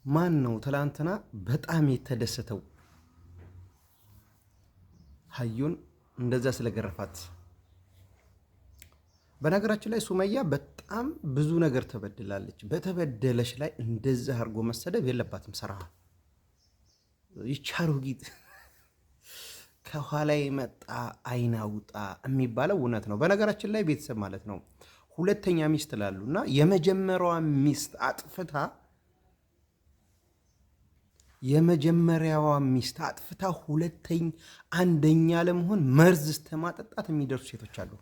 ማን ነው ትላንትና በጣም የተደሰተው ሀዩን እንደዛ ስለገረፋት? በነገራችን ላይ ሱመያ በጣም ብዙ ነገር ተበድላለች። በተበደለች ላይ እንደዛ አድርጎ መሰደብ የለባትም። ሰራ ይቻሩጊት ከኋላ የመጣ አይናውጣ የሚባለው እውነት ነው። በነገራችን ላይ ቤተሰብ ማለት ነው ሁለተኛ ሚስት ላሉና የመጀመሪያዋ ሚስት አጥፍታ አንደኛ ለመሆን መርዝ እስከማጠጣት የሚደርሱ ሴቶች አሉ።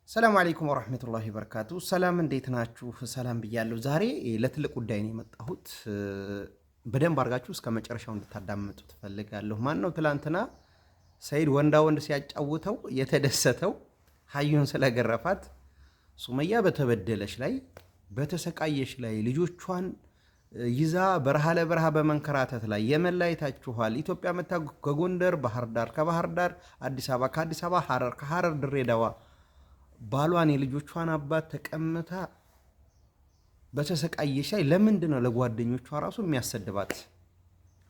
ሰላም አለይኩም ወራህመቱላሂ ወበረካቱ። ሰላም እንዴት ናችሁ? ሰላም ብያለሁ። ዛሬ ለትልቅ ጉዳይ ነው የመጣሁት። በደንብ አድርጋችሁ እስከ መጨረሻው እንድታዳምጡ ትፈልጋለሁ። ማን ነው ትላንትና ሰይድ ወንዳ ወንድ ሲያጫውተው የተደሰተው ሀዩን ስለገረፋት? ሱመያ በተበደለች ላይ በተሰቃየች ላይ ልጆቿን ይዛ በረሃ ለበረሃ በመንከራተት ላይ የመላይታችኋል። ኢትዮጵያ መታ ከጎንደር ባህር ዳር፣ ከባህር ዳር አዲስ አበባ፣ ከአዲስ አበባ ሐረር፣ ከሐረር ድሬዳዋ ባሏን የልጆቿን አባት ተቀምታ በተሰቃየች ላይ ለምንድን ነው ለጓደኞቿ ራሱ የሚያሰድባት?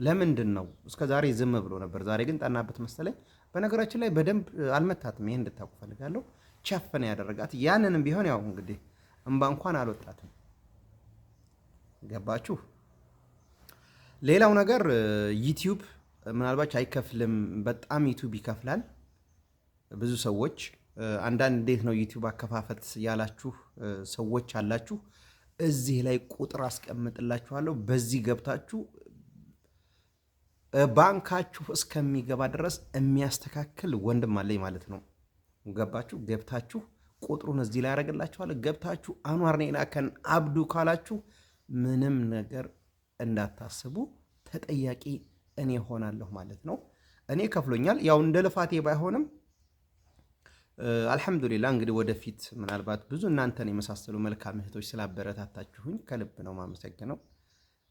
ለምንድን ነው? እስከ ዛሬ ዝም ብሎ ነበር። ዛሬ ግን ጠናበት መሰለኝ። በነገራችን ላይ በደንብ አልመታትም። ይሄን እንድታውቁ ፈልጋለሁ። ቸፍነ ያደረጋት ያንንም ቢሆን ያው እንግዲህ እንባ እንኳን አልወጣትም። ገባችሁ? ሌላው ነገር ዩቲዩብ ምናልባት አይከፍልም። በጣም ዩቲዩብ ይከፍላል። ብዙ ሰዎች አንዳንድ እንዴት ነው ዩቲዩብ አከፋፈት ያላችሁ ሰዎች አላችሁ። እዚህ ላይ ቁጥር አስቀምጥላችኋለሁ። በዚህ ገብታችሁ ባንካችሁ እስከሚገባ ድረስ የሚያስተካክል ወንድም አለኝ ማለት ነው። ገባችሁ? ገብታችሁ ቁጥሩን እዚህ ላይ ያደርግላችኋለሁ። ገብታችሁ አንዋር ነኝ ላከን አብዱ ካላችሁ ምንም ነገር እንዳታስቡ፣ ተጠያቂ እኔ ሆናለሁ ማለት ነው። እኔ ከፍሎኛል። ያው እንደ ልፋቴ ባይሆንም አልሐምዱሊላህ። እንግዲህ ወደፊት ምናልባት ብዙ እናንተን የመሳሰሉ መልካም እህቶች ስላበረታታችሁኝ ከልብ ነው ማመሰግነው።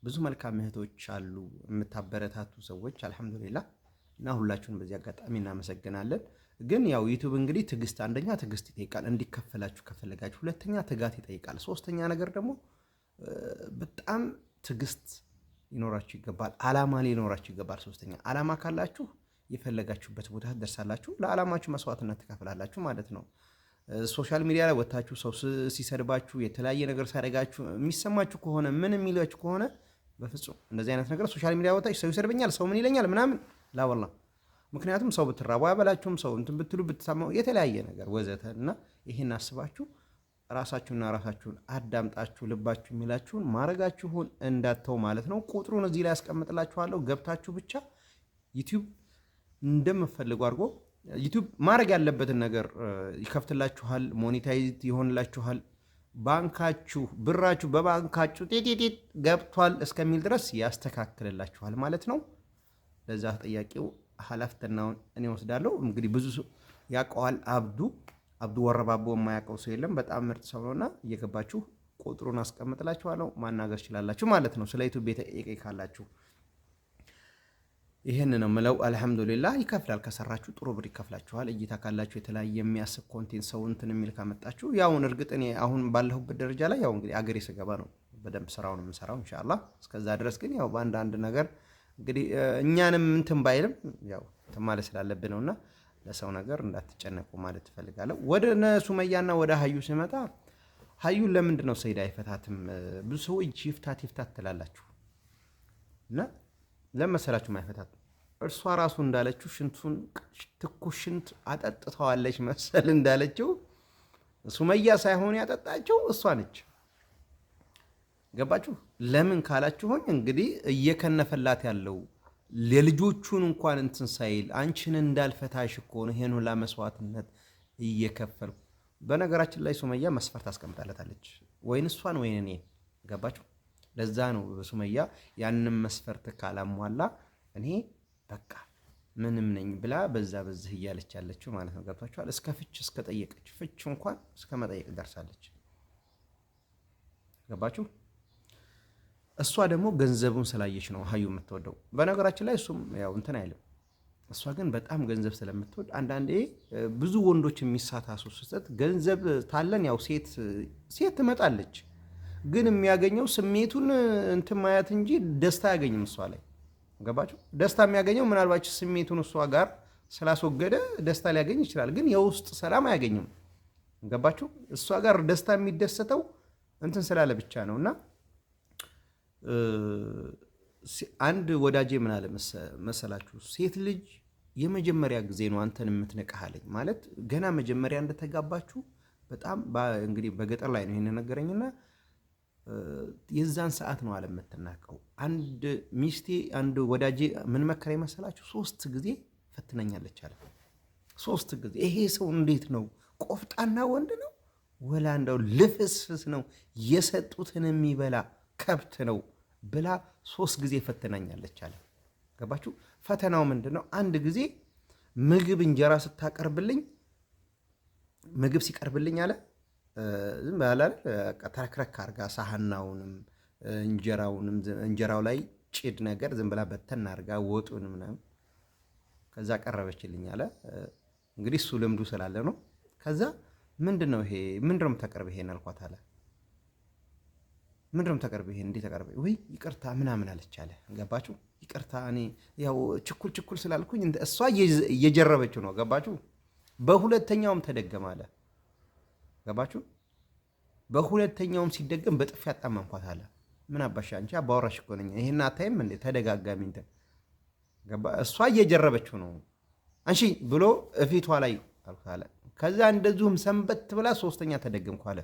ብዙ መልካም እህቶች አሉ የምታበረታቱ ሰዎች አልሐምዱሊላህ፣ እና ሁላችሁን በዚህ አጋጣሚ እናመሰግናለን። ግን ያው ዩቲዩብ እንግዲህ ትዕግስት፣ አንደኛ ትዕግስት ይጠይቃል እንዲከፈላችሁ ከፈለጋችሁ፣ ሁለተኛ ትጋት ይጠይቃል፣ ሶስተኛ ነገር ደግሞ በጣም ትዕግስት ሊኖራችሁ ይገባል። አላማ ሊኖራችሁ ይገባል። ሶስተኛ አላማ ካላችሁ የፈለጋችሁበት ቦታ ትደርሳላችሁ። ለዓላማችሁ መስዋዕትነት ትከፍላላችሁ ማለት ነው። ሶሻል ሚዲያ ላይ ወታችሁ ሰው ሲሰድባችሁ የተለያየ ነገር ሲያደርጋችሁ የሚሰማችሁ ከሆነ ምን የሚላችሁ ከሆነ በፍጹም እንደዚህ አይነት ነገር ሶሻል ሚዲያ ወታችሁ ሰው ይሰድበኛል፣ ሰው ምን ይለኛል ምናምን ላወላ። ምክንያቱም ሰው ብትራቡ አይበላችሁም፣ ሰው እንትን ብትሉ ብትሰማው የተለያየ ነገር ወዘተ እና ይሄን አስባችሁ ራሳችሁና ራሳችሁን አዳምጣችሁ ልባችሁ የሚላችሁን ማድረጋችሁን እንዳተው ማለት ነው። ቁጥሩን እዚህ ላይ ያስቀምጥላችኋለሁ። ገብታችሁ ብቻ ዩቲዩብ እንደምፈልጉ አድርጎ ዩቲዩብ ማድረግ ያለበትን ነገር ይከፍትላችኋል፣ ሞኔታይዝ ይሆንላችኋል። ባንካችሁ ብራችሁ በባንካችሁ ጤጤጤጥ ገብቷል እስከሚል ድረስ ያስተካክልላችኋል ማለት ነው። ለዛ ተጠያቂው ኃላፊነቱን እኔ ወስዳለሁ። እንግዲህ ብዙ ያውቀዋል አብዱ ወረባቦ የማያውቀው ሰው የለም። በጣም ምርጥ ሰው ነውና እየገባችሁ ቁጥሩን አስቀምጥላችኋለሁ ማናገር ትችላላችሁ ማለት ነው። ስለ ዩቲዩብ ቤተ ካላችሁ ይሄን ነው የምለው። አልሐምዱሊላህ ይከፍላል። ከሰራችሁ ጥሩ ብር ይከፍላችኋል። እይታ ካላችሁ የተለያየ የሚያስብ ኮንቴንት ሰው እንትን የሚል ካመጣችሁ ያውን እርግጥ እኔ አሁን ባለሁበት ደረጃ ላይ ያው እንግዲህ አገሬ ስገባ ነው በደንብ ስራውን የምሰራው ኢንሻአላህ። እስከዛ ድረስ ግን ያው በአንዳንድ ነገር እንግዲህ እኛንም እንትን ባይልም ያው ማለት ስላለብን ነውና ለሰው ነገር እንዳትጨነቁ ማለት ትፈልጋለሁ። ወደ ሱመያና ወደ ሀዩ ሲመጣ ሀዩን ለምንድን ነው ሰይድ አይፈታትም? ብዙ ሰዎች ይፍታት ትላላችሁ እና ለመሰላችሁ ማይፈታት እርሷ ራሱ እንዳለችው ሽንቱን ትኩስ ሽንት አጠጥተዋለች መሰል እንዳለችው ሱመያ ሳይሆን ያጠጣችው እሷ ነች። ገባችሁ? ለምን ካላችሁኝ እንግዲህ እየከነፈላት ያለው ለልጆቹን እንኳን እንትን ሳይል አንቺን እንዳልፈታሽ እኮ ነው ይሄን ሁላ መስዋዕትነት እየከፈልኩ። በነገራችን ላይ ሱመያ መስፈርት አስቀምጣለታለች፣ ወይን እሷን ወይን እኔ። ገባችሁ? ለዛ ነው ሱመያ ያንን መስፈርት ካላሟላ እኔ በቃ ምንም ነኝ ብላ በዚህ እያለች ያለችው ማለት ነው። ገብቷችኋል? እስከ ፍች እስከ ጠየቀች ፍች እንኳን እስከ መጠየቅ ደርሳለች። ገባችሁ? እሷ ደግሞ ገንዘቡን ስላየች ነው ሀዩ የምትወደው። በነገራችን ላይ እሱም ያው እንትን አይልም። እሷ ግን በጣም ገንዘብ ስለምትወድ አንዳንዴ ብዙ ወንዶች የሚሳታሱ ስህተት ገንዘብ ታለን ያው ሴት ትመጣለች። ግን የሚያገኘው ስሜቱን እንትን ማየት እንጂ ደስታ አያገኝም እሷ ላይ። ገባችሁ? ደስታ የሚያገኘው ምናልባት ስሜቱን እሷ ጋር ስላስወገደ ደስታ ሊያገኝ ይችላል፣ ግን የውስጥ ሰላም አያገኝም። ገባችሁ? እሷ ጋር ደስታ የሚደሰተው እንትን ስላለ ብቻ ነው። እና አንድ ወዳጄ ምን አለ መሰላችሁ፣ ሴት ልጅ የመጀመሪያ ጊዜ ነው አንተን የምትነቃህ አለኝ። ማለት ገና መጀመሪያ እንደተጋባችሁ በጣም እንግዲህ በገጠር ላይ ነው ይሄን ነገረኝና የዛን ሰዓት ነው አለ የምትናቀው። አንድ ሚስቴ አንድ ወዳጄ ምን መከረኝ መሰላችሁ፣ 3 ጊዜ ፈትነኛለች አለ። 3 ጊዜ። ይሄ ሰው እንዴት ነው? ቆፍጣና ወንድ ነው ወላ እንደው ልፍስፍስ ነው የሰጡትን የሚበላ ከብት ነው ብላ 3 ጊዜ ፈትናኛለች አለ። ገባችሁ? ፈተናው ምንድን ነው? አንድ ጊዜ ምግብ እንጀራ ስታቀርብልኝ ምግብ ሲቀርብልኝ አለ ዝም ብላ ተረክረክ አድርጋ ሳህናውንም እንጀራውንም እንጀራው ላይ ጭድ ነገር ዝም ብላ በተና አድርጋ ወጡን ምናምን ከዛ ቀረበችልኝ አለ። እንግዲህ እሱ ልምዱ ስላለ ነው። ከዛ ምንድን ነው ይሄ ምንድን ነው የምታቀርበው ይሄን አልኳት አለ። ምንድን ነው የምታቀርበው ይሄን እንዴት ተቀርበ ወይ ይቅርታ ምናምን አለች አለ። ገባችሁ? ይቅርታ እኔ ያው ችኩል ስላልኩኝ እሷ እየጀረበችው ነው። ገባችሁ? በሁለተኛውም ተደገመ አለ። ገባችሁ? በሁለተኛውም ሲደገም በጥፊ አጣመምኳት አለ። ምን አባሻ አንቺ አባወራሽ እኮ ነኝ ይሄን አታይም እንዴ? ተደጋጋሚ እንትን ገባ። እሷ እየጀረበችው ነው። አንሺ ብሎ እፊቷ ላይ አልኩት አለ። ከዛ እንደዚሁም ሰንበት ብላ 3ኛ ተደገምኩ አለ።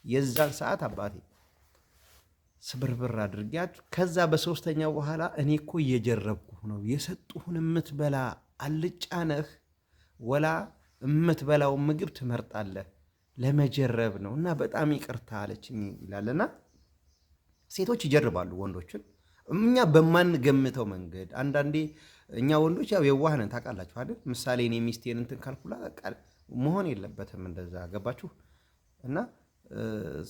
የዛን ሰዓት አባቴ ስብርብር አድርጊያት። ከዛ በ3ኛው በኋላ እኔ እኮ እየጀረብኩህ ነው፣ የሰጡህን የምትበላ አልጫ ነህ ወላ የምትበላው ምግብ ትመርጣለህ? ለመጀረብ ነው እና በጣም ይቅርታ አለችኝ ይላልና ሴቶች ይጀርባሉ ወንዶችን እኛ በማንገምተው መንገድ። አንዳንዴ እኛ ወንዶች ያው የዋህ ነን ታውቃላችሁ አይደል? ምሳሌ እኔ ሚስቴን እንትን ካልኩላ መሆን የለበትም እንደዛ። ገባችሁ? እና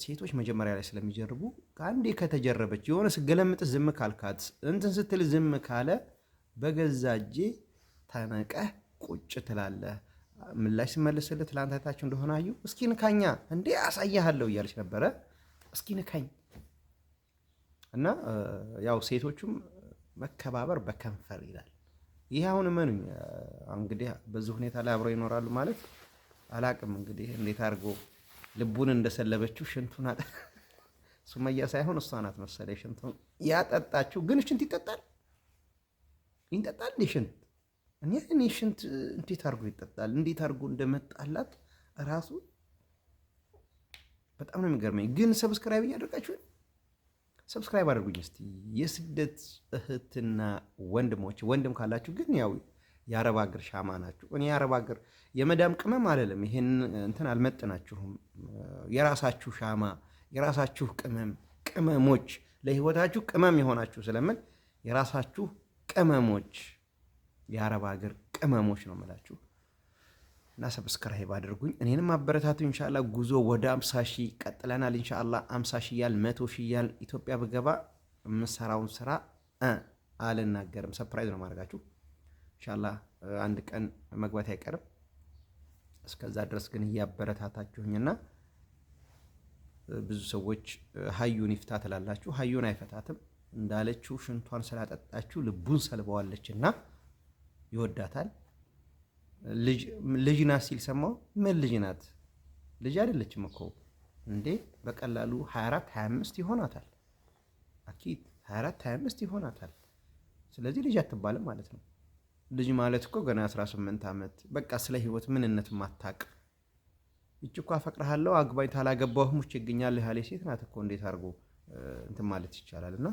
ሴቶች መጀመሪያ ላይ ስለሚጀርቡ ከአንዴ ከተጀረበች የሆነ ስገለምጥ ዝም ካልካት እንትን ስትል ዝም ካለ በገዛ እጄ ተነቀህ ቁጭ ትላለህ። ምላሽ ስመልስልህ ትላንት አይታችሁ እንደሆነ አዩ እስኪ ንካኛ እንዴ አሳያለሁ እያለች ነበረ። እስኪ ንካኝ እና ያው ሴቶቹም መከባበር በከንፈር ይላል። ይህ አሁን እመኑኝ እንግዲህ በዚህ ሁኔታ ላይ አብረው ይኖራሉ ማለት አላቅም። እንግዲህ እንዴት አድርጎ ልቡን እንደሰለበችው ሽንቱን ሱመያ ሳይሆን እሷ ናት መሰለኝ ሽንቱን ያጠጣችው። ግን ሽንት ይጠጣል እንዴ? ሽንት እኔ ሽንት እንዴት አድርጎ ይጠጣል? እንዴት አድርጎ እንደመጣላት ራሱ በጣም ነው የሚገርመኝ። ግን ሰብስክራይብ እያደረጋችሁ ሰብስክራይብ አድርጉኝ እስቲ። የስደት እህትና ወንድሞች ወንድም ካላችሁ ግን ያው የአረብ ሀገር ሻማ ናችሁ። እኔ የአረብ ሀገር የመዳም ቅመም አለለም። ይሄን እንትን አልመጥናችሁም። የራሳችሁ ሻማ፣ የራሳችሁ ቅመሞች፣ ለህይወታችሁ ቅመም የሆናችሁ ስለምን የራሳችሁ ቅመሞች፣ የአረብ ሀገር ቅመሞች ነው የምላችሁ። እና ሰብስክራይብ አድርጉኝ፣ እኔንም አበረታቱ። ኢንሻአላህ ጉዞ ወደ 50 ሺህ ቀጥለናል። ኢንሻአላህ 50 ሺህ ያል 100 ሺህ ያል ኢትዮጵያ ብገባ የምሰራውን ስራ አልናገርም። ሰርፕራይዝ ነው ማድረጋችሁ። ኢንሻአላህ አንድ ቀን መግባት አይቀርም። እስከዛ ድረስ ግን እያበረታታችሁኝና ብዙ ሰዎች ሀዩን ይፍታ ትላላችሁ። ሀዩን አይፈታትም እንዳለችው ሽንቷን ስላጠጣችሁ ልቡን ሰልበዋለችና ይወዳታል። ልጅ ናት ሲል ሰማው። ምን ልጅ ናት? ልጅ አይደለችም እኮ እንዴ! በቀላሉ 24 25 ይሆናታል። አኪድ 24 25 ይሆናታል። ስለዚህ ልጅ አትባልም ማለት ነው። ልጅ ማለት እኮ ገና 18 ዓመት በቃ ስለ ህይወት ምንነት ማታቅ። እቺ እኮ አፈቅርሃለሁ አግባኝ ታላገባሁም ውጭ ይገኛል ያለ ሴት ናት እኮ። እንዴት አድርጎ እንትን ማለት ይቻላልና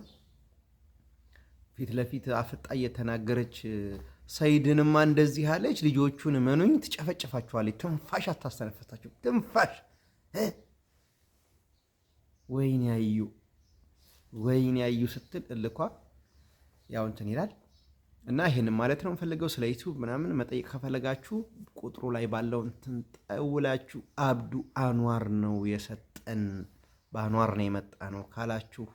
ፊት ለፊት አፍጣ እየተናገረች ሰይድንማ እንደዚህ አለች። ልጆቹን መኑኝ ትጨፈጭፋቸዋለች። ትንፋሽ አታስተነፈሳቸው። ትንፋሽ ወይኔ ያዩ ስትል እልኳ ያው እንትን ይላል። እና ይሄንን ማለት ነው የምፈልገው። ስለ ዩቲዩብ ምናምን መጠየቅ ከፈለጋችሁ ቁጥሩ ላይ ባለው እንትን ጠውላችሁ አብዱ አንዋር ነው የሰጠን በአንዋር ነው የመጣ ነው ካላችሁ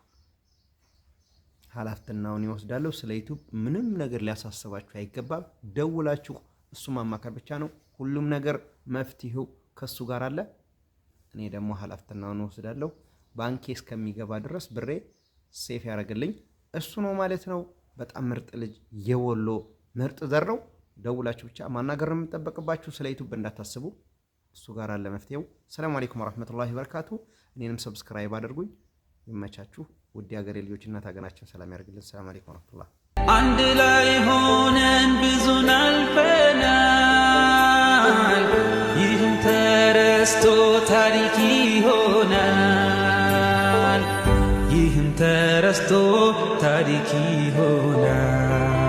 ኃላፊነቱን ይወስዳለሁ። ስለ ዩቲዩብ ምንም ነገር ሊያሳስባችሁ አይገባም። ደውላችሁ እሱ ማማከር ብቻ ነው። ሁሉም ነገር መፍትሄው ከሱ ጋር አለ። እኔ ደግሞ ኃላፊነቱን እወስዳለሁ። ባንኬ እስከሚገባ ድረስ ብሬ ሴፍ ያደርግልኝ እሱ ነው ማለት ነው። በጣም ምርጥ ልጅ የወሎ ምርጥ ዘር ነው። ደውላችሁ ብቻ ማናገር ነው የምጠበቅባችሁ። ስለ ዩቲዩብ እንዳታስቡ፣ እሱ ጋር አለ መፍትሄው። ሰላም አለይኩም ወራህመቱላሂ ወበረካቱ። እኔንም ሰብስክራይብ አድርጉኝ። ይመቻችሁ። ውድ ሀገሬ ልጆች እናት ሀገራችን ሰላም ያደርግልን። ሰላም አለይኩም ወራህመቱላህ። አንድ ላይ ሆነን ብዙን አልፈናል። ይህም ተረስቶ ታሪክ ይሆናል። ይህም ተረስቶ ታሪክ ይሆናል።